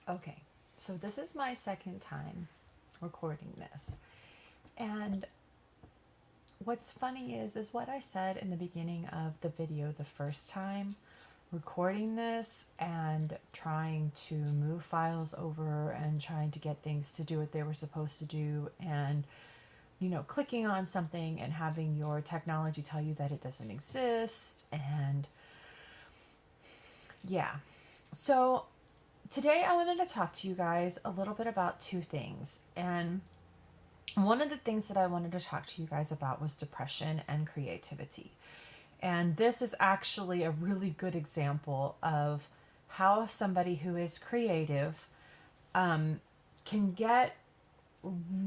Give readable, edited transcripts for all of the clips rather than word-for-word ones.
Okay, so this is my second time recording this. And what's funny is what I said in the beginning of the video the first time recording this and trying to move files over and trying to get things to do what they were supposed to do, and clicking on something and having your technology tell you that it doesn't exist. And yeah. So today I wanted to talk to you guys a little bit about two things. And one of the things that I wanted to talk to you guys about was depression and creativity. And this is actually a really good example of how somebody who is creative can get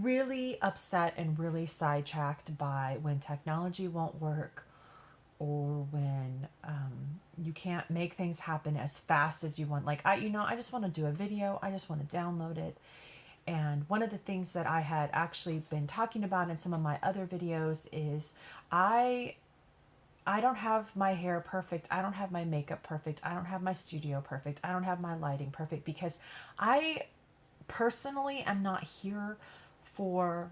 really upset and really sidetracked by when technology won't work, or when you can't make things happen as fast as you want. Like I just want to do a video. I just want to download it. And one of the things that I had actually been talking about in some of my other videos is I don't have my hair perfect. I don't have my makeup perfect. I don't have my studio perfect. I don't have my lighting perfect, because I personally am not here for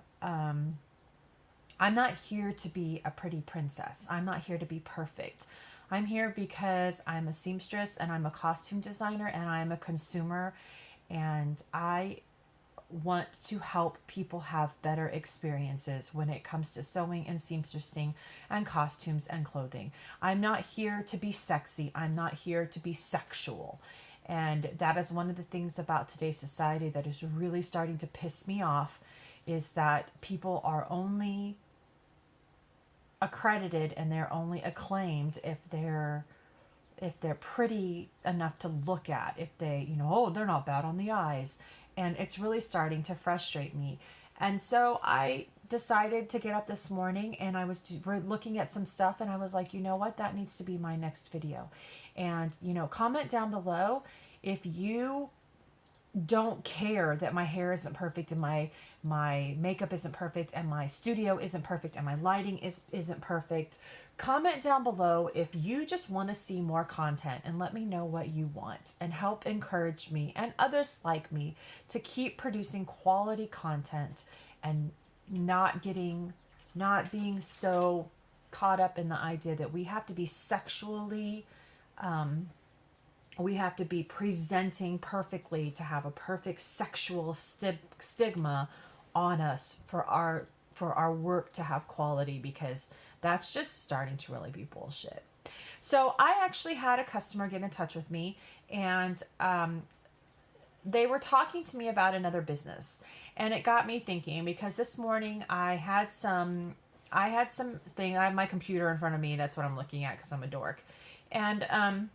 I'm not here to be a pretty princess. I'm not here to be perfect. I'm here because I'm a seamstress and I'm a costume designer and I'm a consumer, and I want to help people have better experiences when it comes to sewing and seamstressing and costumes and clothing. I'm not here to be sexy. I'm not here to be sexual. And that is one of the things about today's society that is really starting to piss me off, is that people are only accredited and they're only acclaimed if they're pretty enough to look at, if they, oh, they're not bad on the eyes. And it's really starting to frustrate me. And so I decided to get up this morning, and we're looking at some stuff, and I was like, you know what, that needs to be my next video. And, comment down below if you don't care that my hair isn't perfect and my makeup isn't perfect and my studio isn't perfect and my lighting isn't perfect. Comment down below if you just want to see more content, and let me know what you want, and help encourage me and others like me to keep producing quality content and not being so caught up in the idea that we have to be sexually we have to be presenting perfectly to have a perfect sexual stigma on us for our work to have quality, because that's just starting to really be bullshit. So I actually had a customer get in touch with me, and they were talking to me about another business, and it got me thinking, because this morning I had my computer in front of me. That's what I'm looking at, because I'm a dork. And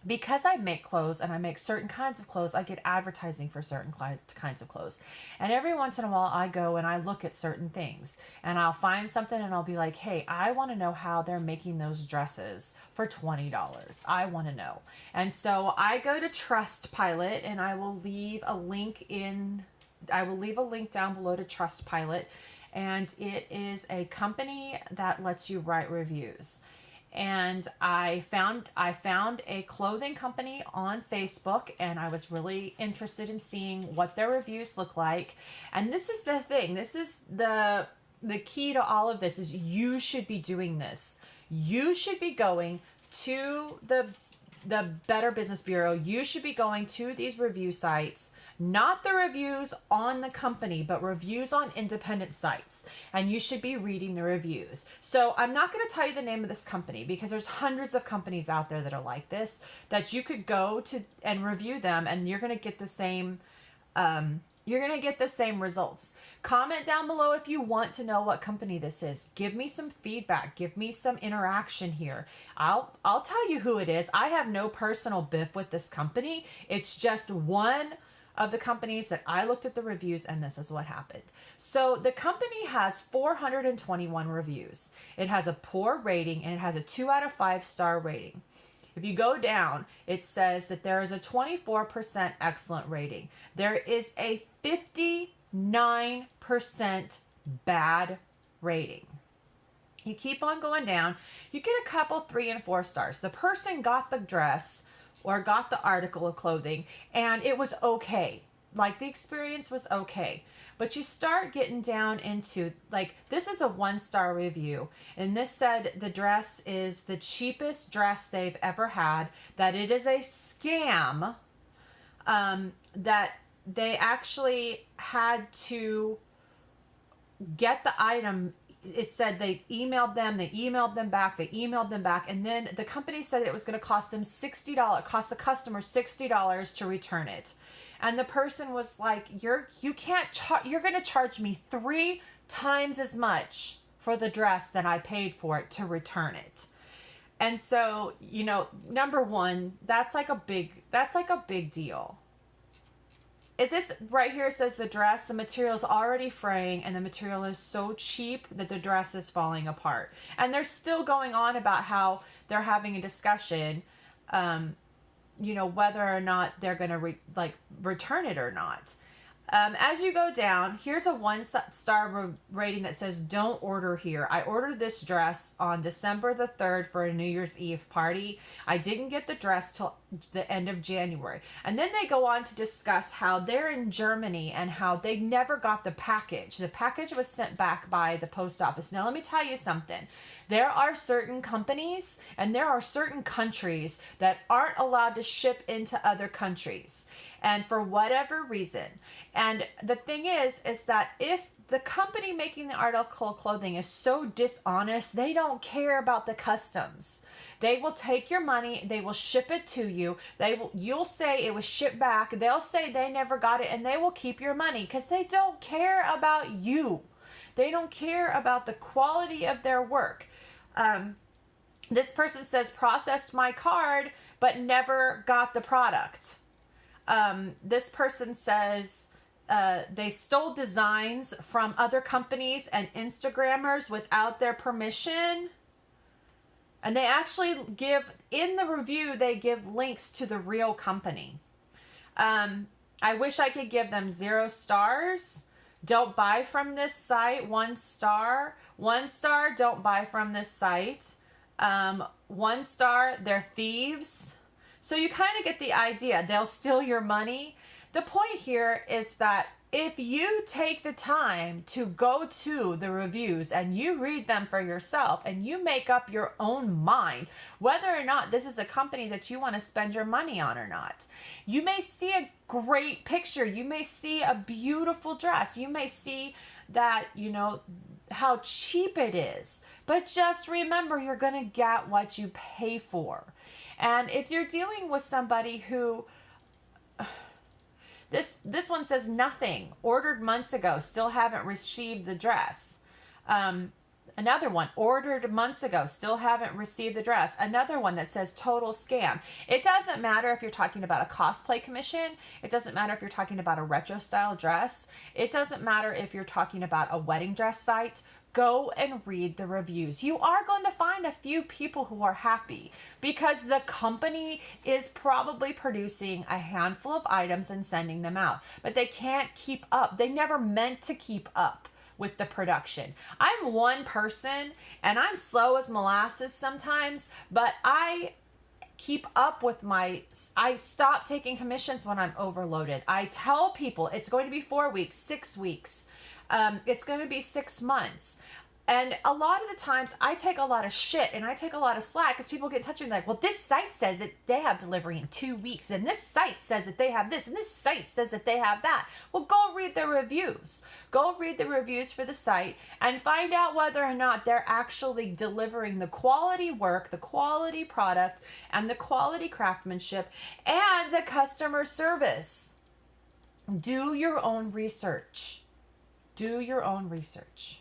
because I make clothes and I make certain kinds of clothes, I get advertising for certain kinds of clothes. And every once in a while I go and I look at certain things, and I'll find something and I'll be like, hey, I want to know how they're making those dresses for $20. I want to know. And so I go to Trustpilot, and I will leave a link down below to Trustpilot. And it is a company that lets you write reviews. And I found a clothing company on Facebook, and I was really interested in seeing what their reviews look like. And this is the thing. This is the key to all of this, is you should be doing this. You should be going to the Better Business Bureau. You should be going to these review sites, not the reviews on the company, but reviews on independent sites. And you should be reading the reviews. So I'm not going to tell you the name of this company, because there's hundreds of companies out there that are like this, that you could go to and review them, and you're going to get the same results. Comment down below if you want to know what company this is. Give me some feedback. Give me some interaction here. I'll tell you who it is. I have no personal beef with this company. It's just one of the companies that I looked at the reviews, and this is what happened. So the company has 421 reviews. It has a poor rating, and it has a 2 out of 5 star rating. If you go down, it says that there is a 24% excellent rating. There is a 59% bad rating. You keep on going down, you get a couple 3 and 4 stars. The person got the dress or got the article of clothing and it was okay. Like the experience was okay. But you start getting down into, like, this is a 1-star review. And this said the dress is the cheapest dress they've ever had, that it is a scam, that they actually had to get the item. It said they emailed them back, and then the company said it was going to cost them $60, cost the customer $60 to return it. And the person was like, you're going to charge me 3 times as much for the dress than I paid for it to return it. And so, you know, number one, that's like a big deal. If this right here says the dress, the material is already fraying and the material is so cheap that the dress is falling apart. And they're still going on about how they're having a discussion, you know, whether or not they're going to return it or not. As you go down, here's a 1-star rating that says, don't order here. I ordered this dress on December the 3rd for a New Year's Eve party. I didn't get the dress till the end of January. And then they go on to discuss how they're in Germany and how they never got the package. The package was sent back by the post office. Now, let me tell you something. There are certain companies and there are certain countries that aren't allowed to ship into other countries. And for whatever reason. And the thing is that if the company making the article of clothing is so dishonest, they don't care about the customs. They will take your money, they will ship it to you. You'll say it was shipped back. They'll say they never got it, and they will keep your money because they don't care about you. They don't care about the quality of their work. This person says processed my card but never got the product. This person says they stole designs from other companies and Instagrammers without their permission. And they actually give, in the review, they give links to the real company. I wish I could give them 0 stars. Don't buy from this site. 1 star. 1 star, don't buy from this site. 1 star, they're thieves. So you kind of get the idea. They'll steal your money. The point here is that if you take the time to go to the reviews and you read them for yourself and you make up your own mind whether or not this is a company that you want to spend your money on or not, you may see a great picture. You may see a beautiful dress. You may see that, you know, how cheap it is. But just remember, you're going to get what you pay for. And if you're dealing with somebody who, this one says nothing, ordered months ago, still haven't received the dress. Another one, ordered months ago, still haven't received the dress. Another one that says total scam. It doesn't matter if you're talking about a cosplay commission. It doesn't matter if you're talking about a retro style dress. It doesn't matter if you're talking about a wedding dress site. Go and read the reviews. You are going to find a few people who are happy because the company is probably producing a handful of items and sending them out, but they can't keep up. They never meant to keep up with the production. I'm one person and I'm slow as molasses sometimes, but I keep up with I stop taking commissions when I'm overloaded. I tell people it's going to be 4 weeks, 6 weeks. It's going to be 6 months. And a lot of the times I take a lot of shit and I take a lot of slack because people get in touch with me like, well, this site says that they have delivery in 2 weeks and this site says that they have this and this site says that they have that. Well, go read the reviews. Go read the reviews for the site and find out whether or not they're actually delivering the quality work, the quality product, and the quality craftsmanship and the customer service. Do your own research. Do your own research.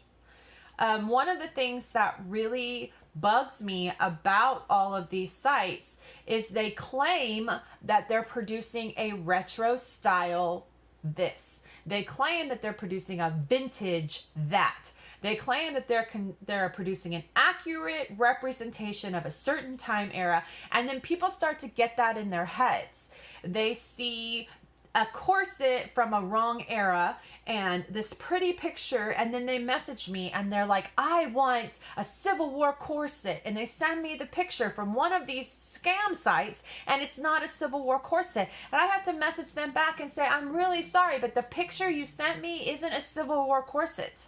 One of the things that really bugs me about all of these sites is they claim that they're producing a retro style this. They claim that they're producing a vintage that. They claim that they're producing an accurate representation of a certain time era, and then people start to get that in their heads. They see a corset from a wrong era and this pretty picture, and then they message me and they're like, I want a Civil War corset, and they send me the picture from one of these scam sites and it's not a Civil War corset, and I have to message them back and say, I'm really sorry, but the picture you sent me isn't a Civil War corset.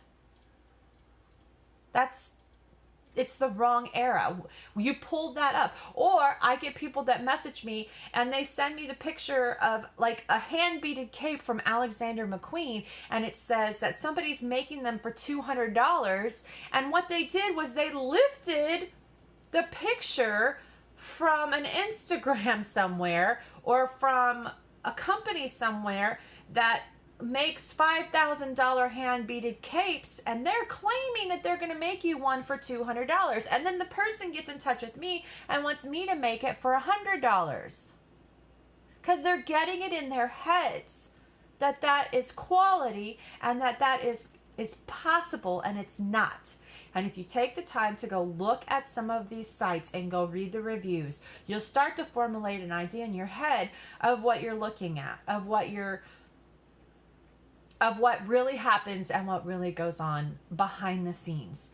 It's the wrong era. You pulled that up. Or I get people that message me and they send me the picture of like a hand-beaded cape from Alexander McQueen, and it says that somebody's making them for $200, and what they did was they lifted the picture from an Instagram somewhere or from a company somewhere that makes $5,000 hand-beaded capes, and they're claiming that they're going to make you one for $200, and then the person gets in touch with me and wants me to make it for $100 because they're getting it in their heads that that is quality and that is possible, and it's not. And if you take the time to go look at some of these sites and go read the reviews, you'll start to formulate an idea in your head of what you're looking at, of what really happens and what really goes on behind the scenes.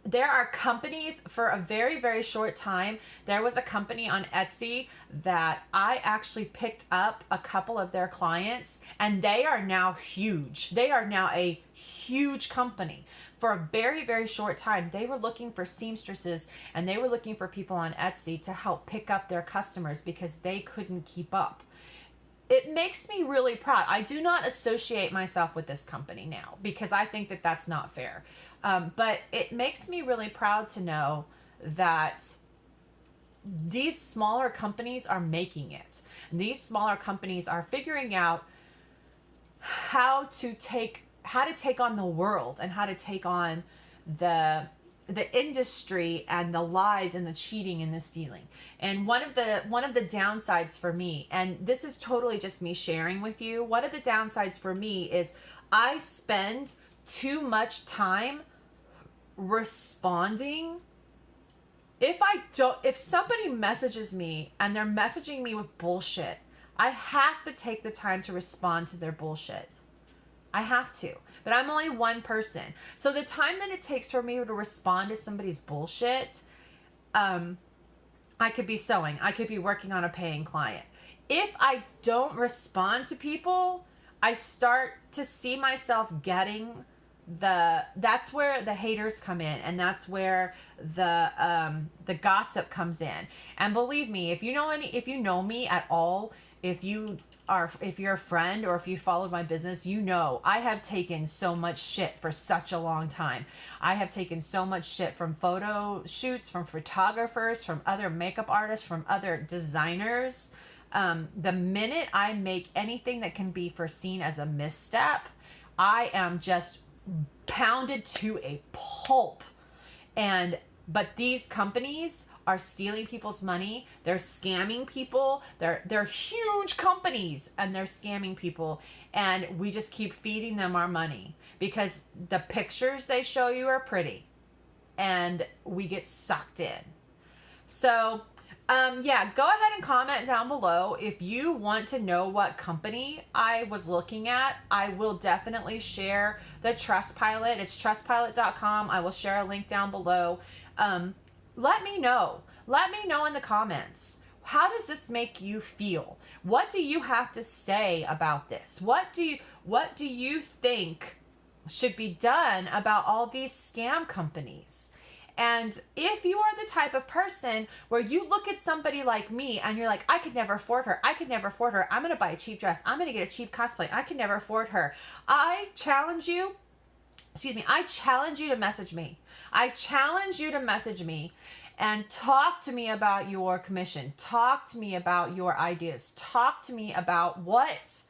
There are companies, for a very, very short time, there was a company on Etsy that I actually picked up a couple of their clients, and they are now huge. They are now a huge company. For a very, very short time, they were looking for seamstresses and they were looking for people on Etsy to help pick up their customers because they couldn't keep up. It makes me really proud. I do not associate myself with this company now because I think that that's not fair. But it makes me really proud to know that these smaller companies are making it. And these smaller companies are figuring out how to take on the world and how to take on the industry and the lies and the cheating and the stealing. And one of the downsides for me, and this is totally just me sharing with you, one of the downsides for me is I spend too much time responding. If somebody messages me and they're messaging me with bullshit, I have to take the time to respond to their bullshit. I have to. But I'm only one person. So the time that it takes for me to respond to somebody's bullshit, I could be sewing. I could be working on a paying client. If I don't respond to people, I start to see myself getting that's where the haters come in, and that's where the gossip comes in. And believe me, if you know me at all, if you're a friend or if you followed my business, you know I have taken so much shit for such a long time. I have taken so much shit from photo shoots, from photographers, from other makeup artists, from other designers. The minute I make anything that can be foreseen as a misstep, I am just pounded to a pulp. But these companies are stealing people's money. They're scamming people. They're huge companies and they're scamming people. And we just keep feeding them our money because the pictures they show you are pretty and we get sucked in. So, yeah, go ahead and comment down below if you want to know what company I was looking at. I will definitely share the Trustpilot. It's trustpilot.com. I will share a link down below. Let me know. Let me know in the comments. How does this make you feel? What do you have to say about this? What do you think should be done about all these scam companies? And if you are the type of person where you look at somebody like me and you're like, I could never afford her. I could never afford her. I'm going to buy a cheap dress. I'm going to get a cheap cosplay. I can never afford her. I challenge you to message me. I challenge you to message me and talk to me about your commission. Talk to me about your ideas. Talk to me about what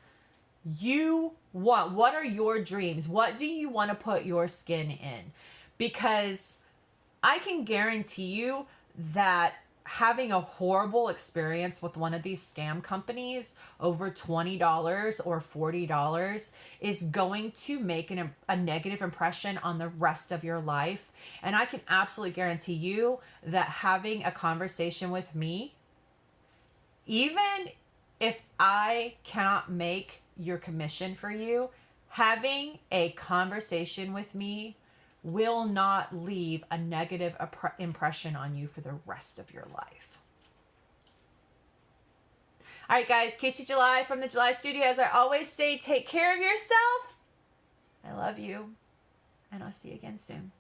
you want. What are your dreams? What do you want to put your skin in? Because I can guarantee you that having a horrible experience with one of these scam companies over $20 or $40 is going to make a negative impression on the rest of your life. And I can absolutely guarantee you that having a conversation with me, even If I cannot make your commission for you, having a conversation with me will not leave a negative impression on you for the rest of your life. All right, guys, Casey July from the July Studio. As I always say, take care of yourself. I love you, and I'll see you again soon.